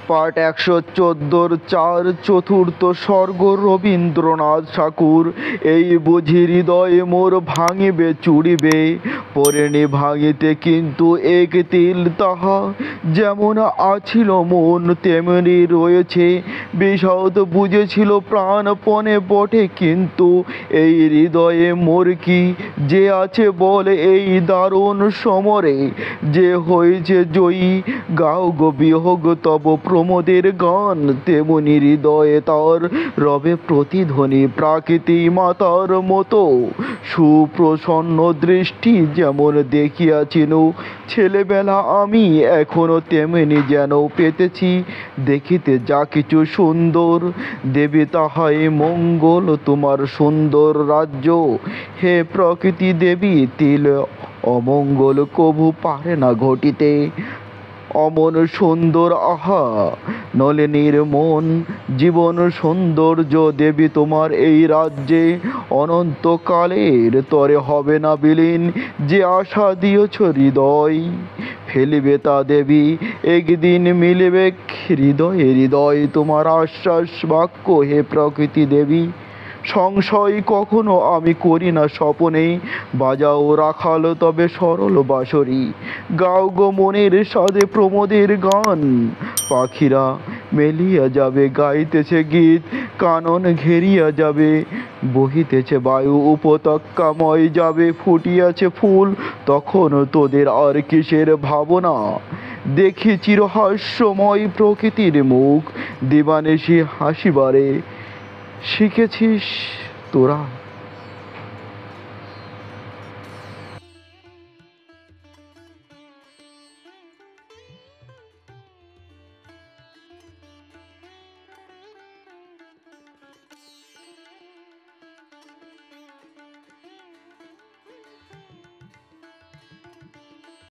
পাঠ ১১৪ চার চতুর্থ স্বর্গ রবীন্দ্রনাথ ঠাকুর। এই বুঝি হৃদয়ে মোর ভাঙিবে চুড়িবে, পরেনি ভাঙিতে কিন্তু এক তিল তাহা। যেমন আছিল মন তেমনি রয়েছে বিষাদ, বুঝেছিল প্রাণপণে বটে কিন্তু এই হৃদয়ে মোর কি যে আছে বল এই দারুণ সমরে, যে হয়েছে জয়ী। গাও গো বিহগ তব প্রমোদের গান, তেমনি হৃদয়ে তার রবে প্রতিধ্বনি প্রাকৃতি মাতার মতো সুপ্রসন্ন দৃষ্টি। যেমন দেখিয়াছিনু ছেলেবেলা আমি, এখনো তেমনি যেন পেতেছি দেখিতে যা কিছু সুন্দর। দেবী তাহাই মঙ্গল তোমার সুন্দর রাজ্য, হে প্রকৃতি দেবী তিল অমঙ্গল কভু পারে না ঘটিতে। অমন সুন্দর আহা নলিনীর মন, জীবন সৌন্দর্য দেবী তোমার এই রাজ্যে অনন্তকালের তরে হবে না বিলীন। যে আশা দিয়েছ হৃদয় ফেলিবে তা দেবী একদিন মিলিবে হৃদয়ে হৃদয় তোমার আশ্বাস বাক্য, হে প্রকৃতি দেবী। সংশয় কখনো আমি করি না স্বপনে, বাজাও রাখাল তবে সরল বাঁশরি। গাও গো মনের সাধে প্রমোদের গান, পাখিরা মেলিয়া যাবে গাইতেছে গীত, কানন ঘেরিয়া যাবে বহিতেছে বায়ু, উপত্যকাময় যাবে ফুটিয়াছে ফুল, তখন তোদের আর কিসের ভাবনা। দেখি চিরহাস্যময় প্রকৃতির মুখ, দিবানিশি হাসিবারে শিখেছিস তোরা।